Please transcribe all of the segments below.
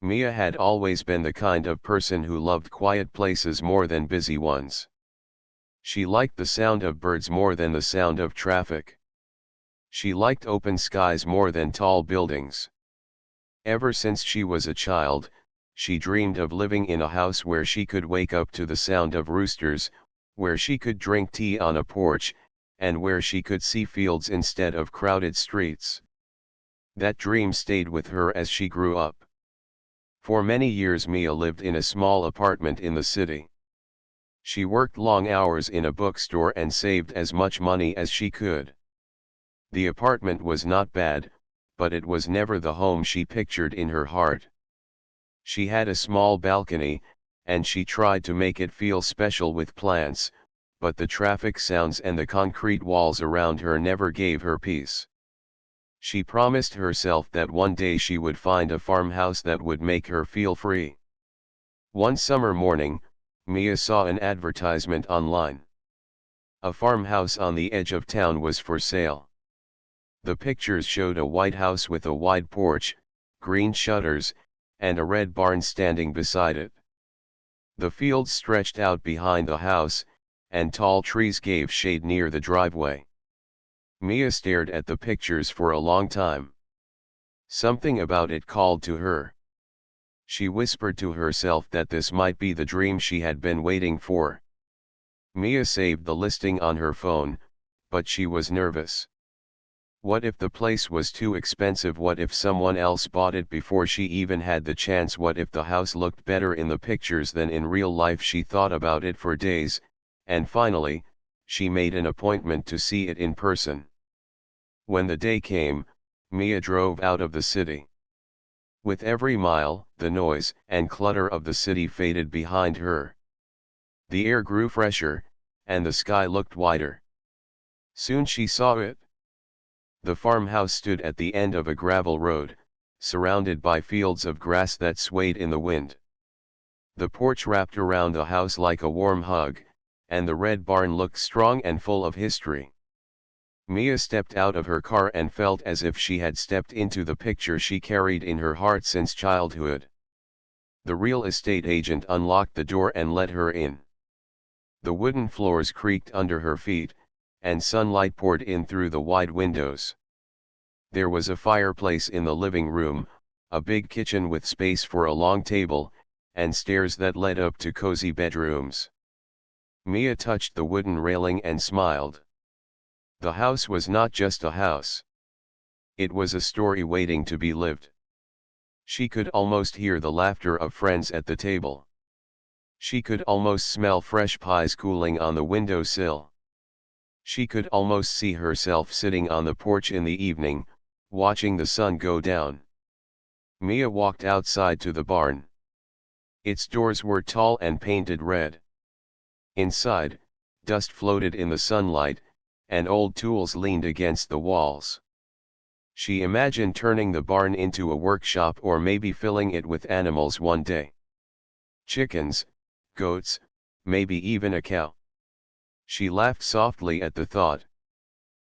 Mia had always been the kind of person who loved quiet places more than busy ones. She liked the sound of birds more than the sound of traffic. She liked open skies more than tall buildings. Ever since she was a child, she dreamed of living in a house where she could wake up to the sound of roosters, where she could drink tea on a porch, and where she could see fields instead of crowded streets. That dream stayed with her as she grew up. For many years Mia lived in a small apartment in the city. She worked long hours in a bookstore and saved as much money as she could. The apartment was not bad, but it was never the home she pictured in her heart. She had a small balcony, and she tried to make it feel special with plants, but the traffic sounds and the concrete walls around her never gave her peace. She promised herself that one day she would find a farmhouse that would make her feel free. One summer morning, Mia saw an advertisement online. A farmhouse on the edge of town was for sale. The pictures showed a white house with a wide porch, green shutters, and a red barn standing beside it. The fields stretched out behind the house, and tall trees gave shade near the driveway. Mia stared at the pictures for a long time. Something about it called to her. She whispered to herself that this might be the dream she had been waiting for. Mia saved the listing on her phone, but she was nervous. What if the place was too expensive? What if someone else bought it before she even had the chance? What if the house looked better in the pictures than in real life? She thought about it for days, and finally, she made an appointment to see it in person. When the day came, Mia drove out of the city. With every mile, the noise and clutter of the city faded behind her. The air grew fresher, and the sky looked wider. Soon she saw it. The farmhouse stood at the end of a gravel road, surrounded by fields of grass that swayed in the wind. The porch wrapped around the house like a warm hug, and the red barn looked strong and full of history. Mia stepped out of her car and felt as if she had stepped into the picture she carried in her heart since childhood. The real estate agent unlocked the door and let her in. The wooden floors creaked under her feet, and sunlight poured in through the wide windows. There was a fireplace in the living room, a big kitchen with space for a long table, and stairs that led up to cozy bedrooms. Mia touched the wooden railing and smiled. The house was not just a house. It was a story waiting to be lived. She could almost hear the laughter of friends at the table. She could almost smell fresh pies cooling on the windowsill. She could almost see herself sitting on the porch in the evening, watching the sun go down. Mia walked outside to the barn. Its doors were tall and painted red. Inside, dust floated in the sunlight, and old tools leaned against the walls. She imagined turning the barn into a workshop or maybe filling it with animals one day. Chickens, goats, maybe even a cow. She laughed softly at the thought.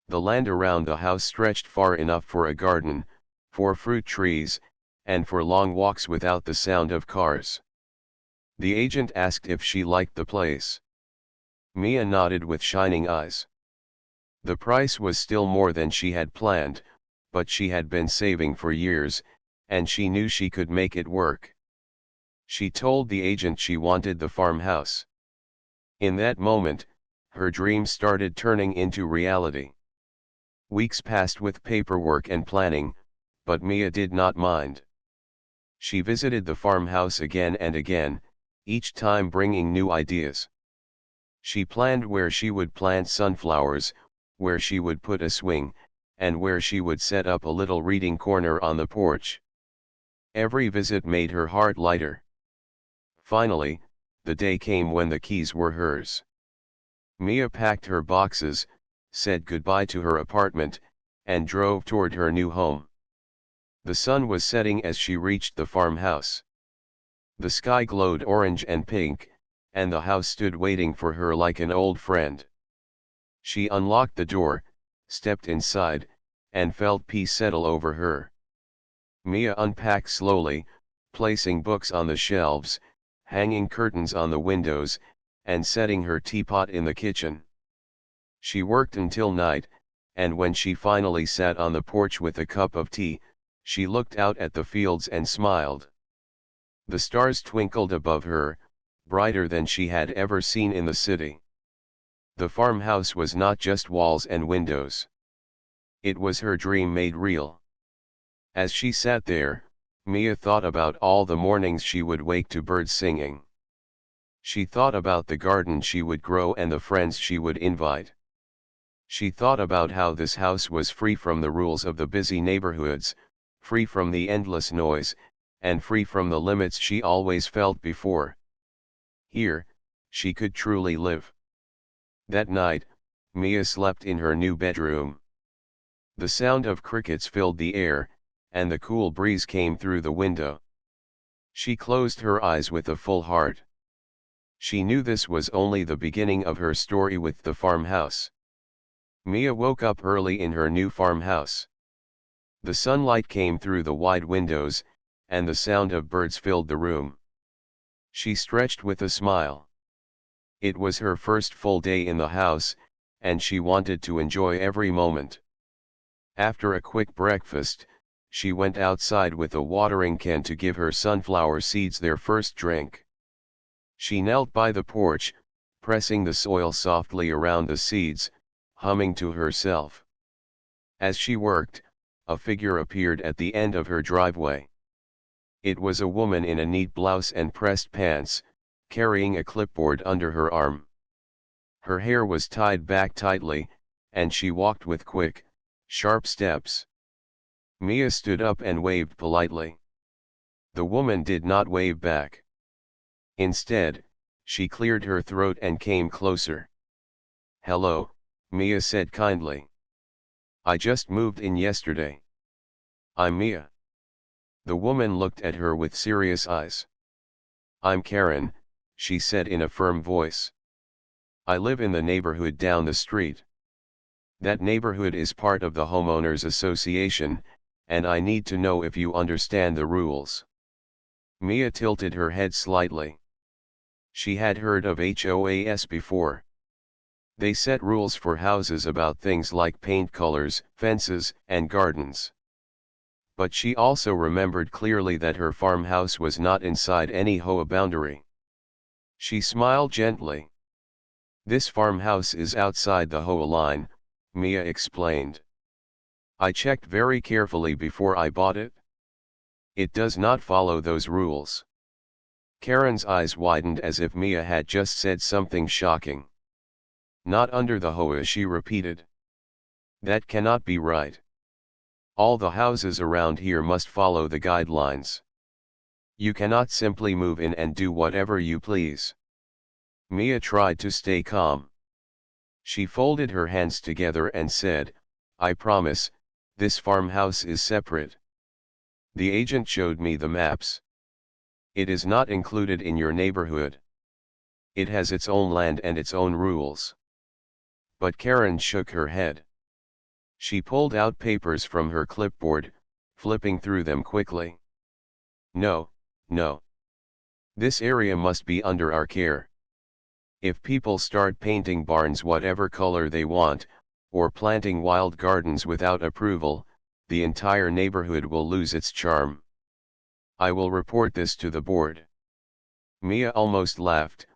The land around the house stretched far enough for a garden, for fruit trees, and for long walks without the sound of cars. The agent asked if she liked the place. Mia nodded with shining eyes. The price was still more than she had planned, but she had been saving for years, and she knew she could make it work. She told the agent she wanted the farmhouse. In that moment, her dream started turning into reality. Weeks passed with paperwork and planning, but Mia did not mind. She visited the farmhouse again and again, each time bringing new ideas. She planned where she would plant sunflowers, where she would put a swing, and where she would set up a little reading corner on the porch. Every visit made her heart lighter. Finally, the day came when the keys were hers. Mia packed her boxes, said goodbye to her apartment, and drove toward her new home. The sun was setting as she reached the farmhouse. The sky glowed orange and pink, and the house stood waiting for her like an old friend. She unlocked the door, stepped inside, and felt peace settle over her. Mia unpacked slowly, placing books on the shelves, hanging curtains on the windows, and setting her teapot in the kitchen. She worked until night, and when she finally sat on the porch with a cup of tea, she looked out at the fields and smiled. The stars twinkled above her, brighter than she had ever seen in the city. The farmhouse was not just walls and windows. It was her dream made real. As she sat there, Mia thought about all the mornings she would wake to birds singing. She thought about the garden she would grow and the friends she would invite. She thought about how this house was free from the rules of the busy neighborhoods, free from the endless noise, and free from the limits she always felt before. Here, she could truly live. That night, Mia slept in her new bedroom. The sound of crickets filled the air, and the cool breeze came through the window. She closed her eyes with a full heart. She knew this was only the beginning of her story with the farmhouse. Mia woke up early in her new farmhouse. The sunlight came through the wide windows, and the sound of birds filled the room. She stretched with a smile. It was her first full day in the house, and she wanted to enjoy every moment. After a quick breakfast, she went outside with a watering can to give her sunflower seeds their first drink. She knelt by the porch, pressing the soil softly around the seeds, humming to herself. As she worked, a figure appeared at the end of her driveway. It was a woman in a neat blouse and pressed pants, carrying a clipboard under her arm. Her hair was tied back tightly, and she walked with quick, sharp steps. Mia stood up and waved politely. The woman did not wave back. Instead, she cleared her throat and came closer. "Hello," Mia said kindly. "I just moved in yesterday. I'm Mia." The woman looked at her with serious eyes. "I'm Karen," she said in a firm voice. "I live in the neighborhood down the street. That neighborhood is part of the homeowners association, and I need to know if you understand the rules." Mia tilted her head slightly. She had heard of HOAs before. They set rules for houses about things like paint colors, fences, and gardens. But she also remembered clearly that her farmhouse was not inside any HOA boundary. She smiled gently. "This farmhouse is outside the HOA line," Mia explained. "I checked very carefully before I bought it. It does not follow those rules." Karen's eyes widened as if Mia had just said something shocking. "Not under the HOA," she repeated. "That cannot be right. All the houses around here must follow the guidelines. You cannot simply move in and do whatever you please." Mia tried to stay calm. She folded her hands together and said, "I promise, this farmhouse is separate. The agent showed me the maps. It is not included in your neighborhood. It has its own land and its own rules." But Karen shook her head. She pulled out papers from her clipboard, flipping through them quickly. "No, no. This area must be under our care. If people start painting barns whatever color they want, or planting wild gardens without approval, the entire neighborhood will lose its charm. I will report this to the board." Mia almost laughed,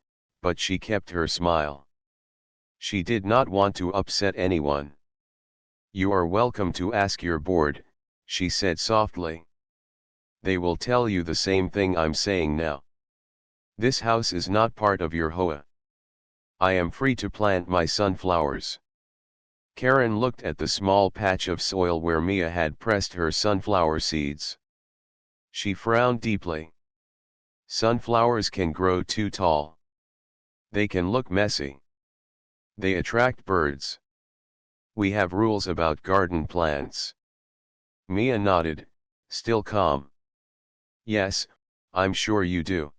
but she kept her smile. She did not want to upset anyone. "You are welcome to ask your board," she said softly. "They will tell you the same thing I'm saying now. This house is not part of your HOA. I am free to plant my sunflowers." Karen looked at the small patch of soil where Mia had pressed her sunflower seeds. She frowned deeply. "Sunflowers can grow too tall. They can look messy. They attract birds. We have rules about garden plants." Mia nodded, still calm. "Yes, I'm sure you do.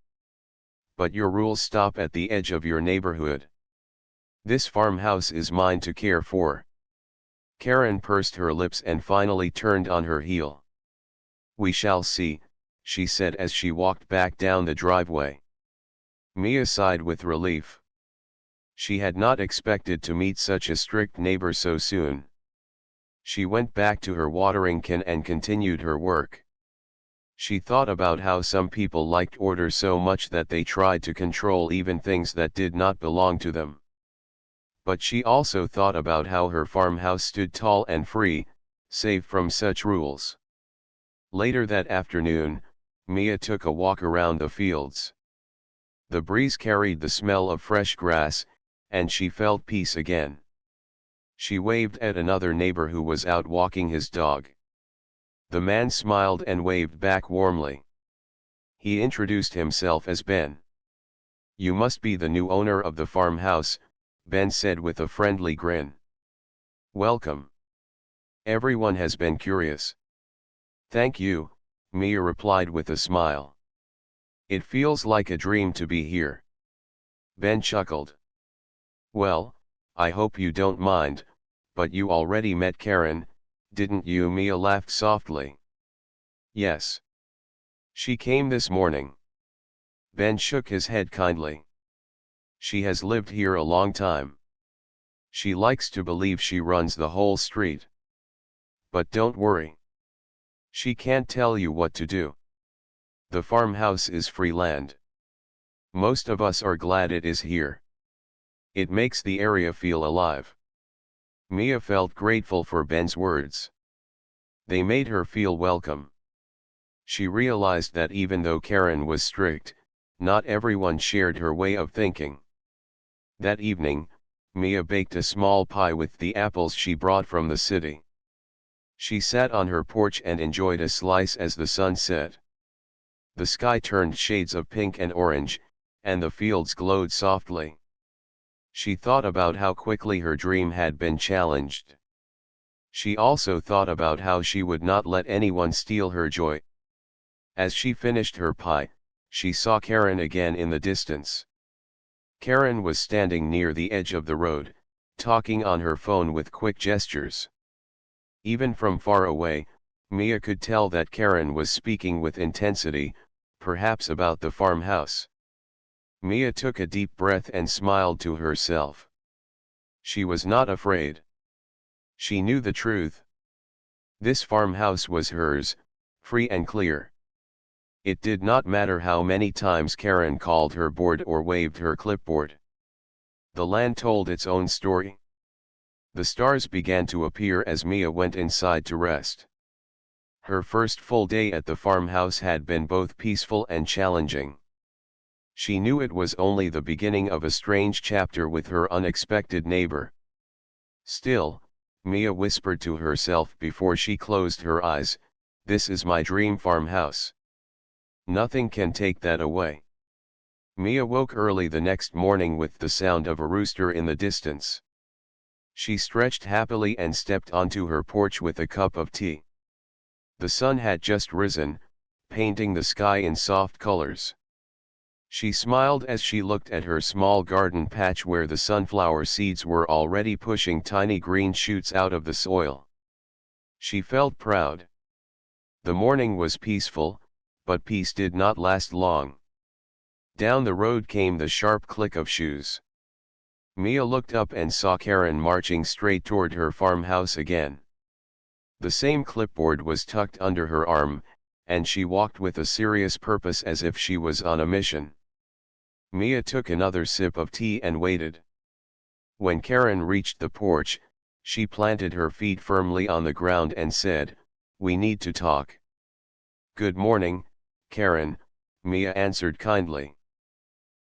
But your rules stop at the edge of your neighborhood. This farmhouse is mine to care for." Karen pursed her lips and finally turned on her heel. "We shall see," she said as she walked back down the driveway. Mia sighed with relief. She had not expected to meet such a strict neighbor so soon. She went back to her watering can and continued her work. She thought about how some people liked order so much that they tried to control even things that did not belong to them. But she also thought about how her farmhouse stood tall and free, safe from such rules. Later that afternoon, Mia took a walk around the fields. The breeze carried the smell of fresh grass, and she felt peace again. She waved at another neighbor who was out walking his dog. The man smiled and waved back warmly. He introduced himself as Ben. "You must be the new owner of the farmhouse," Ben said with a friendly grin. "Welcome. Everyone has been curious." "Thank you," Mia replied with a smile. "It feels like a dream to be here." Ben chuckled. "Well, I hope you don't mind, but you already met Karen, didn't you?" Mia laughed softly. "Yes. She came this morning." Ben shook his head kindly. "She has lived here a long time. She likes to believe she runs the whole street. But don't worry. She can't tell you what to do. The farmhouse is free land. Most of us are glad it is here. It makes the area feel alive." Mia felt grateful for Ben's words. They made her feel welcome. She realized that even though Karen was strict, not everyone shared her way of thinking. That evening, Mia baked a small pie with the apples she brought from the city. She sat on her porch and enjoyed a slice as the sun set. The sky turned shades of pink and orange, and the fields glowed softly. She thought about how quickly her dream had been challenged. She also thought about how she would not let anyone steal her joy. As she finished her pie, she saw Karen again in the distance. Karen was standing near the edge of the road, talking on her phone with quick gestures. Even from far away, Mia could tell that Karen was speaking with intensity, perhaps about the farmhouse. Mia took a deep breath and smiled to herself. She was not afraid. She knew the truth. This farmhouse was hers, free and clear. It did not matter how many times Karen called her bored or waved her clipboard. The land told its own story. The stars began to appear as Mia went inside to rest. Her first full day at the farmhouse had been both peaceful and challenging. She knew it was only the beginning of a strange chapter with her unexpected neighbor. Still, Mia whispered to herself before she closed her eyes, "This is my dream farmhouse. Nothing can take that away." Mia woke early the next morning with the sound of a rooster in the distance. She stretched happily and stepped onto her porch with a cup of tea. The sun had just risen, painting the sky in soft colors. She smiled as she looked at her small garden patch where the sunflower seeds were already pushing tiny green shoots out of the soil. She felt proud. The morning was peaceful, but peace did not last long. Down the road came the sharp click of shoes. Mia looked up and saw Karen marching straight toward her farmhouse again. The same clipboard was tucked under her arm, and she walked with a serious purpose as if she was on a mission. Mia took another sip of tea and waited. When Karen reached the porch, she planted her feet firmly on the ground and said, "We need to talk." "Good morning, Karen," Mia answered kindly.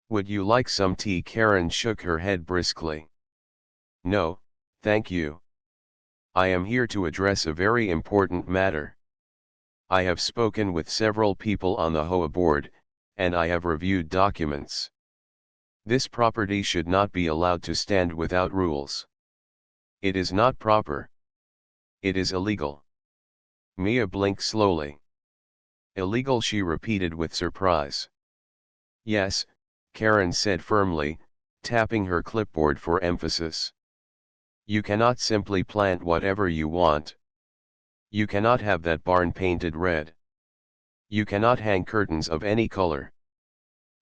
"Would you like some tea?" Karen shook her head briskly. "No, thank you. I am here to address a very important matter. I have spoken with several people on the HOA board, and I have reviewed documents. This property should not be allowed to stand without rules. It is not proper. It is illegal." Mia blinked slowly. "Illegal?" she repeated with surprise. "Yes," Karen said firmly, tapping her clipboard for emphasis. "You cannot simply plant whatever you want. You cannot have that barn painted red. You cannot hang curtains of any color.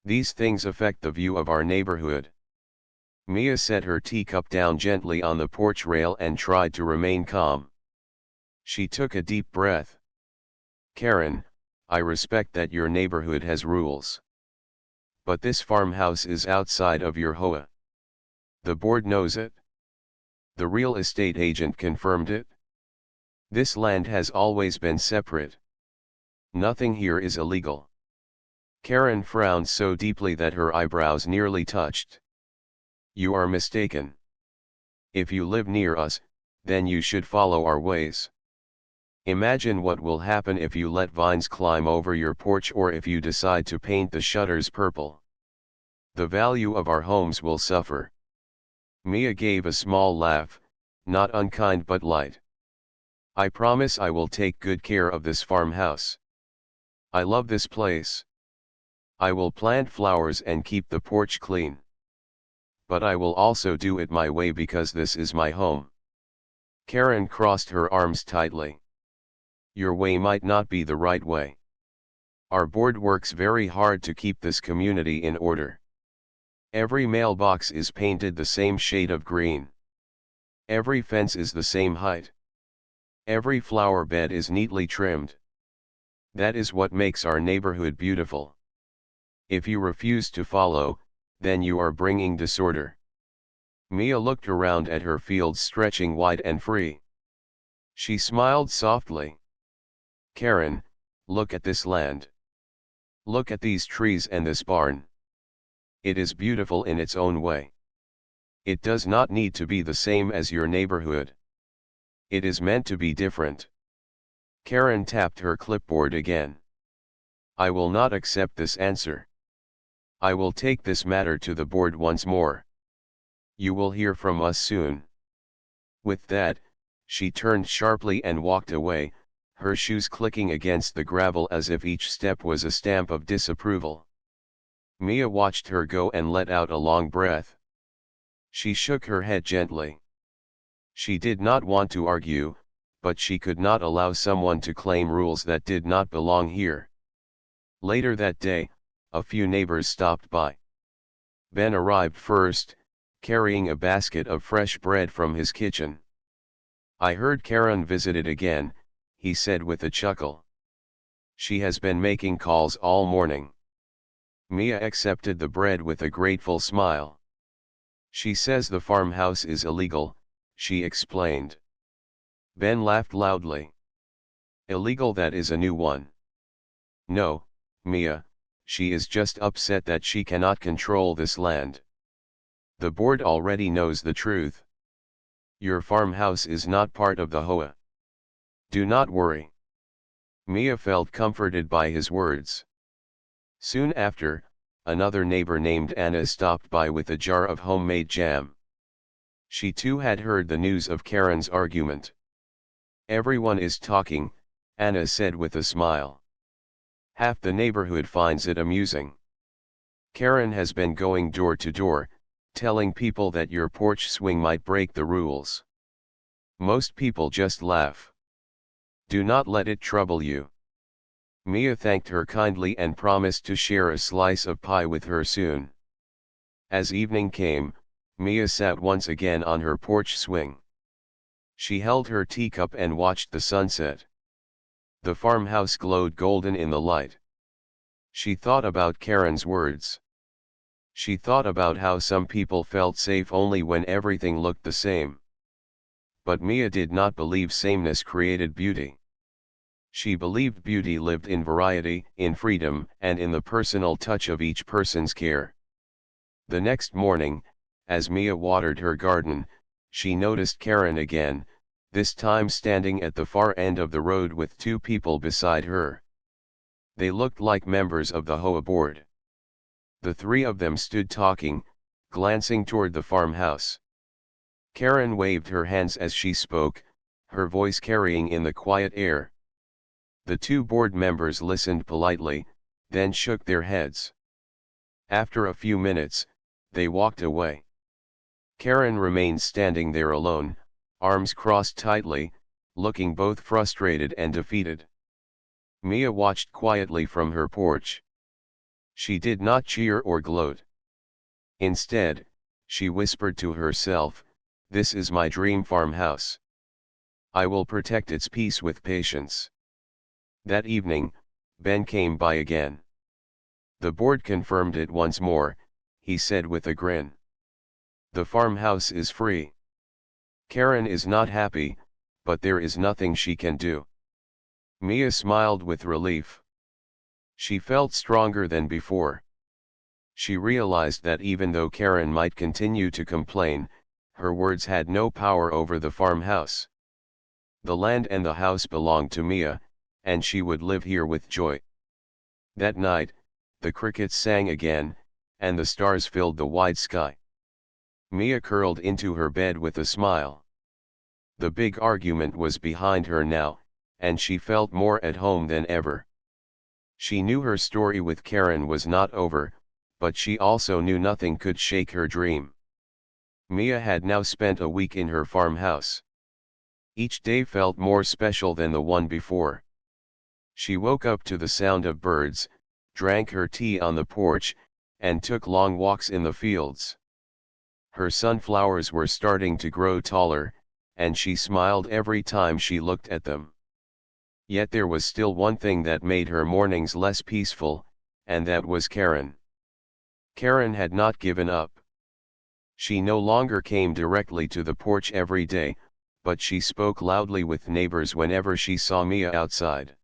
These things affect the view of our neighborhood. Mia set her teacup down gently on the porch rail and tried to remain calm. She took a deep breath. Karen, I respect that your neighborhood has rules. But this farmhouse is outside of your HOA. The board knows it. The real estate agent confirmed it. This land has always been separate. Nothing here is illegal. Karen frowned so deeply that her eyebrows nearly touched. You are mistaken. If you live near us, then you should follow our ways. Imagine what will happen if you let vines climb over your porch or if you decide to paint the shutters purple. The value of our homes will suffer. Mia gave a small laugh, not unkind but light. I promise I will take good care of this farmhouse. I love this place. I will plant flowers and keep the porch clean. But I will also do it my way because this is my home. Karen crossed her arms tightly. Your way might not be the right way. Our board works very hard to keep this community in order. Every mailbox is painted the same shade of green. Every fence is the same height. Every flower bed is neatly trimmed. That is what makes our neighborhood beautiful. If you refuse to follow, then you are bringing disorder. Mia looked around at her fields stretching wide and free. She smiled softly. Karen, look at this land. Look at these trees and this barn. It is beautiful in its own way. It does not need to be the same as your neighborhood. It is meant to be different. Karen tapped her clipboard again. I will not accept this answer. I will take this matter to the board once more. You will hear from us soon. With that, she turned sharply and walked away, her shoes clicking against the gravel as if each step was a stamp of disapproval. Mia watched her go and let out a long breath. She shook her head gently. She did not want to argue, but she could not allow someone to claim rules that did not belong here. Later that day, a few neighbors stopped by. Ben arrived first, carrying a basket of fresh bread from his kitchen. I heard Karen visited again, he said with a chuckle. She has been making calls all morning. Mia accepted the bread with a grateful smile. She says the farmhouse is illegal, she explained. Ben laughed loudly. Illegal, that is a new one. No, Mia, she is just upset that she cannot control this land. The board already knows the truth. Your farmhouse is not part of the HOA. Do not worry. Mia felt comforted by his words. Soon after, another neighbor named Anna stopped by with a jar of homemade jam. She too had heard the news of Karen's argument. Everyone is talking, Anna said with a smile. Half the neighborhood finds it amusing. Karen has been going door to door, telling people that your porch swing might break the rules. Most people just laugh. Do not let it trouble you. Mia thanked her kindly and promised to share a slice of pie with her soon. As evening came, Mia sat once again on her porch swing. She held her teacup and watched the sunset. The farmhouse glowed golden in the light. She thought about Karen's words. She thought about how some people felt safe only when everything looked the same. But Mia did not believe sameness created beauty. She believed beauty lived in variety, in freedom, and in the personal touch of each person's care. The next morning, as Mia watered her garden, she noticed Karen again, this time standing at the far end of the road with two people beside her. They looked like members of the HOA board. The three of them stood talking, glancing toward the farmhouse. Karen waved her hands as she spoke, her voice carrying in the quiet air. The two board members listened politely, then shook their heads. After a few minutes, they walked away. Karen remained standing there alone, arms crossed tightly, looking both frustrated and defeated. Mia watched quietly from her porch. She did not cheer or gloat. Instead, she whispered to herself, "This is my dream farmhouse. I will protect its peace with patience." That evening, Ben came by again. "The board confirmed it once more," he said with a grin. "The farmhouse is free. Karen is not happy, but there is nothing she can do." Mia smiled with relief. She felt stronger than before. She realized that even though Karen might continue to complain, her words had no power over the farmhouse. The land and the house belonged to Mia, and she would live here with joy. That night, the crickets sang again, and the stars filled the wide sky. Mia curled into her bed with a smile. The big argument was behind her now, and she felt more at home than ever. She knew her story with Karen was not over, but she also knew nothing could shake her dream. Mia had now spent a week in her farmhouse. Each day felt more special than the one before. She woke up to the sound of birds, drank her tea on the porch, and took long walks in the fields. Her sunflowers were starting to grow taller, and she smiled every time she looked at them. Yet there was still one thing that made her mornings less peaceful, and that was Karen. Karen had not given up. She no longer came directly to the porch every day, but she spoke loudly with neighbors whenever she saw Mia outside.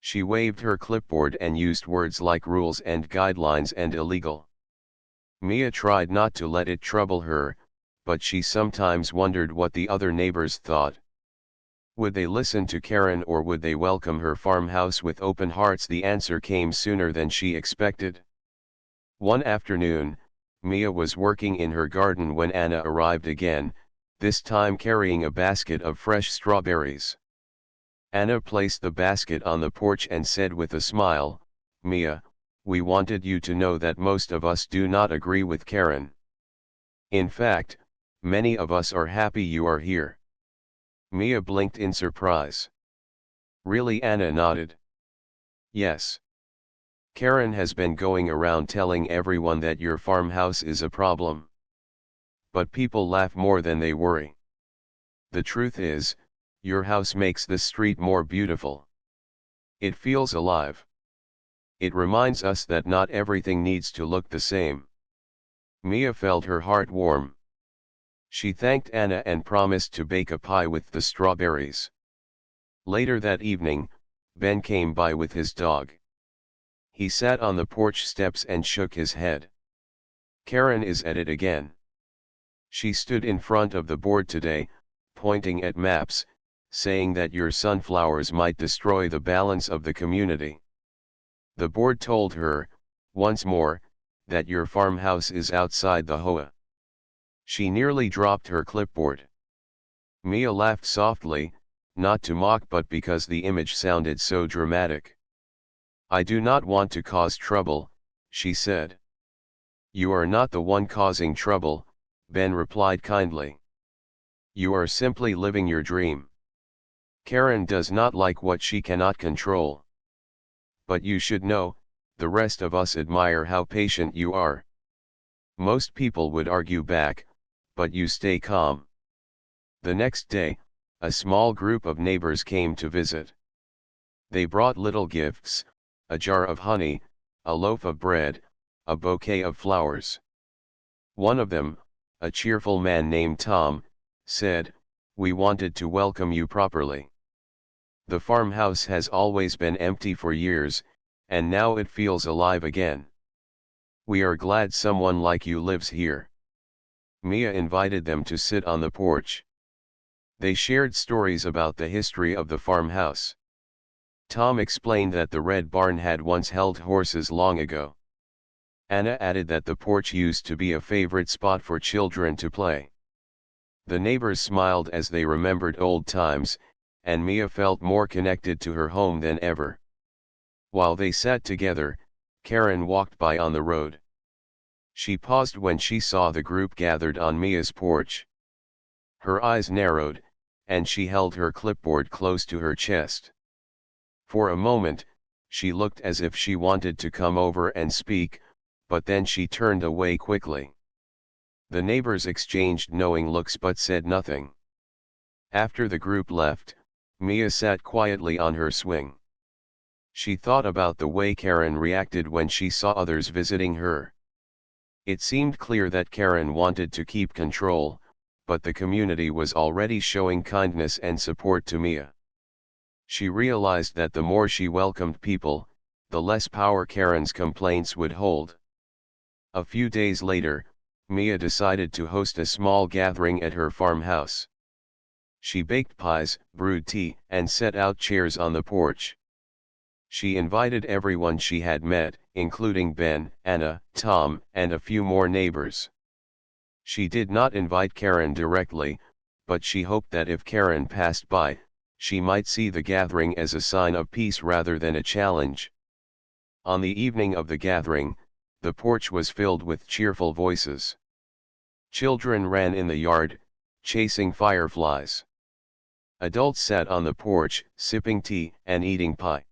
She waved her clipboard and used words like rules and guidelines and illegal. Mia tried not to let it trouble her, but she sometimes wondered what the other neighbors thought. Would they listen to Karen or would they welcome her farmhouse with open hearts? The answer came sooner than she expected. One afternoon, Mia was working in her garden when Anna arrived again, this time carrying a basket of fresh strawberries. Anna placed the basket on the porch and said with a smile, "Mia, we wanted you to know that most of us do not agree with Karen. In fact, many of us are happy you are here." Mia blinked in surprise. "Really?" Anna nodded. "Yes. Karen has been going around telling everyone that your farmhouse is a problem. But people laugh more than they worry. The truth is, your house makes the street more beautiful. It feels alive. It reminds us that not everything needs to look the same." Mia felt her heart warm. She thanked Anna and promised to bake a pie with the strawberries. Later that evening, Ben came by with his dog. He sat on the porch steps and shook his head. "Karen is at it again. She stood in front of the board today, pointing at maps, saying that your sunflowers might destroy the balance of the community. The board told her, once more, that your farmhouse is outside the HOA." She nearly dropped her clipboard. Mia laughed softly, not to mock but because the image sounded so dramatic. "I do not want to cause trouble," she said. "You are not the one causing trouble," Ben replied kindly. "You are simply living your dream. Karen does not like what she cannot control. But you should know, the rest of us admire how patient you are. Most people would argue back, but you stay calm." The next day, a small group of neighbors came to visit. They brought little gifts, a jar of honey, a loaf of bread, a bouquet of flowers. One of them, a cheerful man named Tom, said, "We wanted to welcome you properly. The farmhouse has always been empty for years, and now it feels alive again. We are glad someone like you lives here." Mia invited them to sit on the porch. They shared stories about the history of the farmhouse. Tom explained that the Red Barn had once held horses long ago. Anna added that the porch used to be a favorite spot for children to play. The neighbors smiled as they remembered old times, and Mia felt more connected to her home than ever. While they sat together, Karen walked by on the road. She paused when she saw the group gathered on Mia's porch. Her eyes narrowed, and she held her clipboard close to her chest. For a moment, she looked as if she wanted to come over and speak, but then she turned away quickly. The neighbors exchanged knowing looks but said nothing. After the group left, Mia sat quietly on her swing. She thought about the way Karen reacted when she saw others visiting her. It seemed clear that Karen wanted to keep control, but the community was already showing kindness and support to Mia. She realized that the more she welcomed people, the less power Karen's complaints would hold. A few days later, Mia decided to host a small gathering at her farmhouse. She baked pies, brewed tea, and set out chairs on the porch. She invited everyone she had met, including Ben, Anna, Tom, and a few more neighbors. She did not invite Karen directly, but she hoped that if Karen passed by, she might see the gathering as a sign of peace rather than a challenge. On the evening of the gathering, the porch was filled with cheerful voices. Children ran in the yard, chasing fireflies. Adults sat on the porch, sipping tea and eating pie.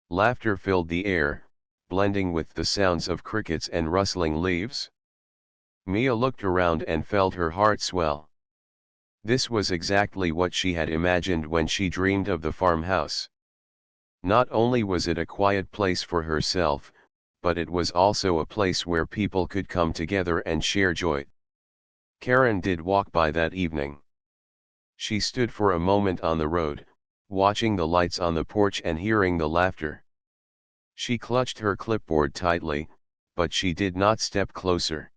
Laughter filled the air, blending with the sounds of crickets and rustling leaves. Mia looked around and felt her heart swell. This was exactly what she had imagined when she dreamed of the farmhouse. Not only was it a quiet place for herself, but it was also a place where people could come together and share joy. Karen did walk by that evening. She stood for a moment on the road, watching the lights on the porch and hearing the laughter. She clutched her clipboard tightly, but she did not step closer.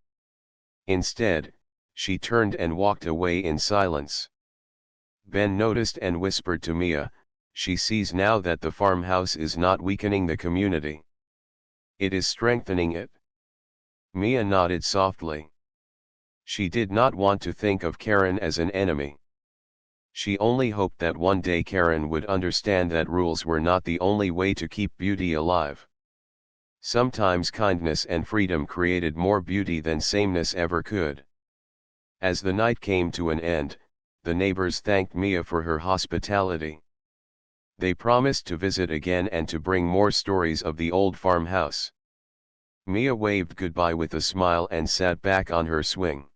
Instead, she turned and walked away in silence. Ben noticed and whispered to Mia, "She sees now that the farmhouse is not weakening the community. It is strengthening it." Mia nodded softly. She did not want to think of Karen as an enemy. She only hoped that one day Karen would understand that rules were not the only way to keep beauty alive. Sometimes kindness and freedom created more beauty than sameness ever could. As the night came to an end, the neighbors thanked Mia for her hospitality. They promised to visit again and to bring more stories of the old farmhouse. Mia waved goodbye with a smile and sat back on her swing.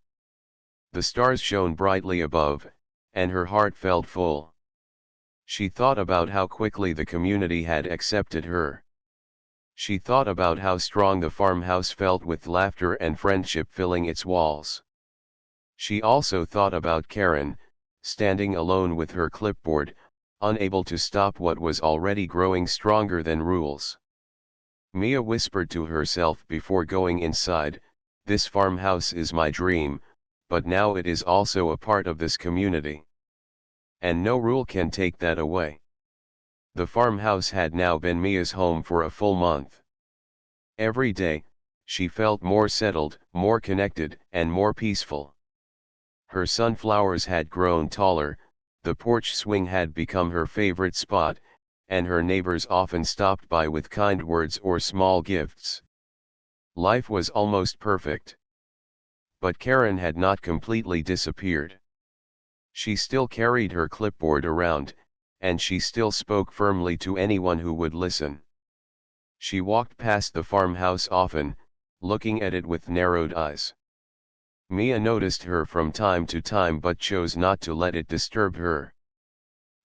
The stars shone brightly above, and her heart felt full. She thought about how quickly the community had accepted her. She thought about how strong the farmhouse felt with laughter and friendship filling its walls. She also thought about Karen, standing alone with her clipboard, unable to stop what was already growing stronger than rules. Mia whispered to herself before going inside, "This farmhouse is my dream, but now it is also a part of this community. And no rule can take that away." The farmhouse had now been Mia's home for a full month. Every day, she felt more settled, more connected, and more peaceful. Her sunflowers had grown taller, the porch swing had become her favorite spot, and her neighbors often stopped by with kind words or small gifts. Life was almost perfect. But Karen had not completely disappeared. She still carried her clipboard around, and she still spoke firmly to anyone who would listen. She walked past the farmhouse often, looking at it with narrowed eyes. Mia noticed her from time to time but chose not to let it disturb her.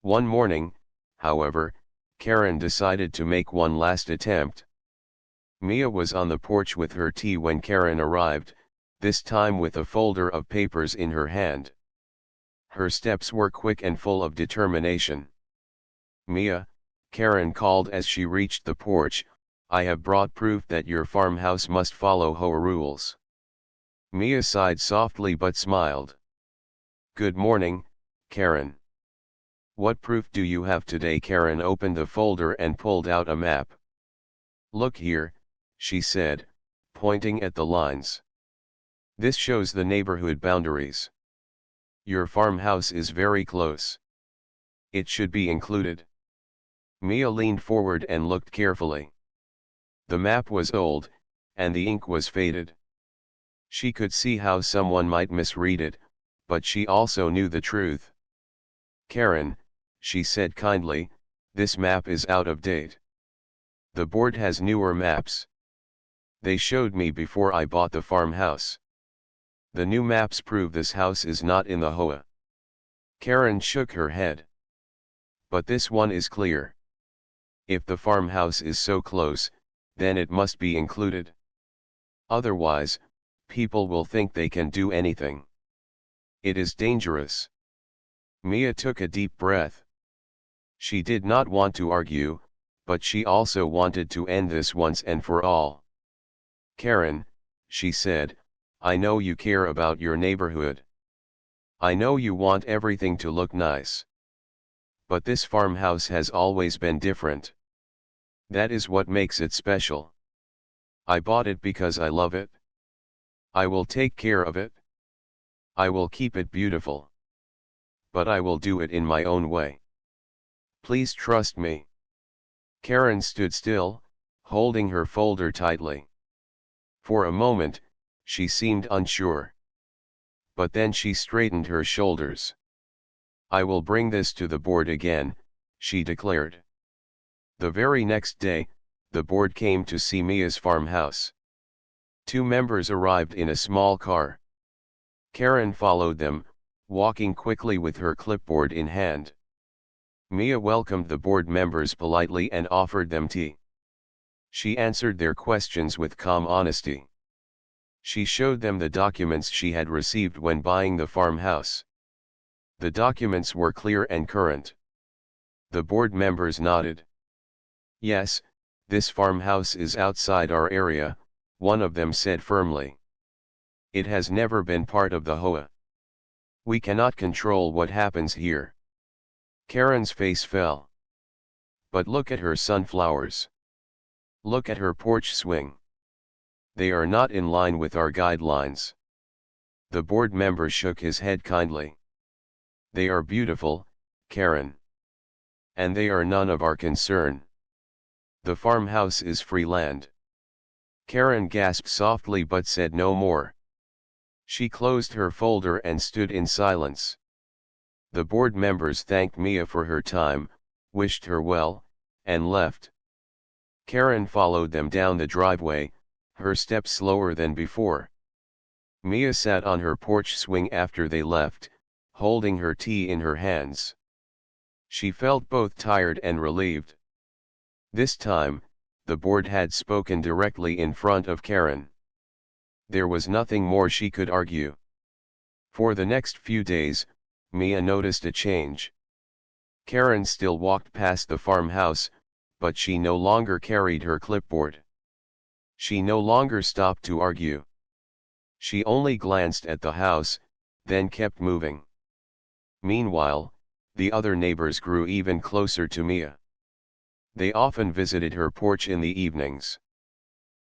One morning, however, Karen decided to make one last attempt. Mia was on the porch with her tea when Karen arrived, this time with a folder of papers in her hand. Her steps were quick and full of determination. "Mia," Karen called as she reached the porch, "I have brought proof that your farmhouse must follow HOA rules." Mia sighed softly but smiled. "Good morning, Karen. What proof do you have today?" Karen opened the folder and pulled out a map. "Look here," she said, pointing at the lines. "This shows the neighborhood boundaries. Your farmhouse is very close. It should be included." Mia leaned forward and looked carefully. The map was old, and the ink was faded. She could see how someone might misread it, but she also knew the truth. "Karen," she said kindly, This map is out of date. The board has newer maps. They showed me before I bought the farmhouse. The new maps prove this house is not in the HOA. Karen shook her head. But this one is clear. If the farmhouse is so close, then it must be included. Otherwise, people will think they can do anything. It is dangerous. Mia took a deep breath. She did not want to argue, but she also wanted to end this once and for all. Karen, she said, I know you care about your neighborhood. I know you want everything to look nice. But this farmhouse has always been different. That is what makes it special. I bought it because I love it. I will take care of it. I will keep it beautiful. But I will do it in my own way. Please trust me. Karen stood still, holding her folder tightly. For a moment, she seemed unsure. But then she straightened her shoulders. I will bring this to the board again, she declared. The very next day, the board came to see Mia's farmhouse. 2 members arrived in a small car. Karen followed them, walking quickly with her clipboard in hand. Mia welcomed the board members politely and offered them tea. She answered their questions with calm honesty. She showed them the documents she had received when buying the farmhouse. The documents were clear and current. The board members nodded. Yes, this farmhouse is outside our area, one of them said firmly. It has never been part of the HOA. We cannot control what happens here. Karen's face fell. But look at her sunflowers. Look at her porch swing. They are not in line with our guidelines. The board member shook his head kindly. They are beautiful, Karen. And they are none of our concern. The farmhouse is free land. Karen gasped softly but said no more. She closed her folder and stood in silence. The board members thanked Mia for her time, wished her well, and left. Karen followed them down the driveway, her steps slower than before. Mia sat on her porch swing after they left, holding her tea in her hands. She felt both tired and relieved. This time, the board had spoken directly in front of Karen. There was nothing more she could argue. For the next few days, Mia noticed a change. Karen still walked past the farmhouse, but she no longer carried her clipboard. She no longer stopped to argue. She only glanced at the house, then kept moving. Meanwhile, the other neighbors grew even closer to Mia. They often visited her porch in the evenings.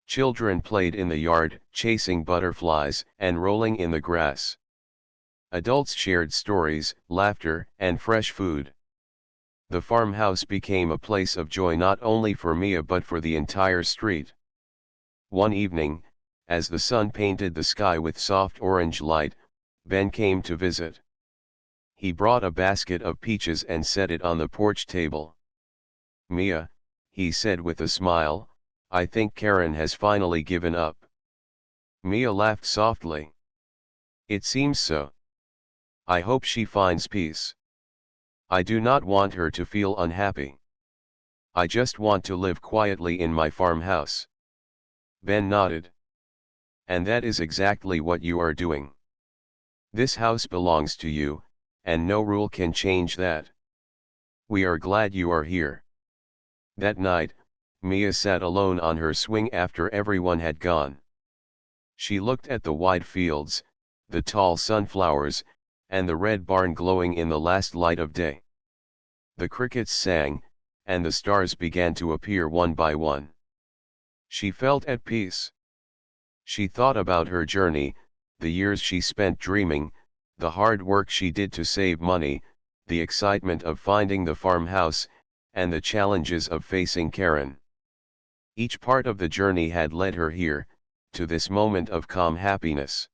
Children played in the yard, chasing butterflies and rolling in the grass. Adults shared stories, laughter, and fresh food. The farmhouse became a place of joy not only for Mia but for the entire street. One evening, as the sun painted the sky with soft orange light, Ben came to visit. He brought a basket of peaches and set it on the porch table. Mia, he said with a smile, I think Karen has finally given up. Mia laughed softly. It seems so. I hope she finds peace. I do not want her to feel unhappy. I just want to live quietly in my farmhouse. Ben nodded. And that is exactly what you are doing. This house belongs to you, and no rule can change that. We are glad you are here. That night, Mia sat alone on her swing after everyone had gone. She looked at the wide fields, the tall sunflowers, and the red barn glowing in the last light of day. The crickets sang, and the stars began to appear one by one. She felt at peace. She thought about her journey, the years she spent dreaming, the hard work she did to save money, the excitement of finding the farmhouse, and the challenges of facing Karen. Each part of the journey had led her here, to this moment of calm happiness.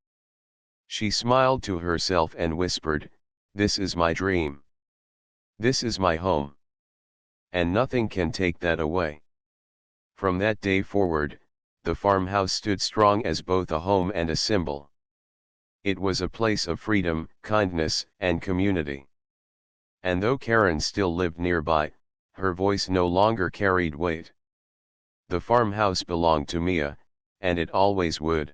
She smiled to herself and whispered, "This is my dream. This is my home." and nothing can take that away. From that day forward, the farmhouse stood strong as both a home and a symbol. It was a place of freedom, kindness, and community. And though Karen still lived nearby, her voice no longer carried weight. The farmhouse belonged to Mia, and it always would.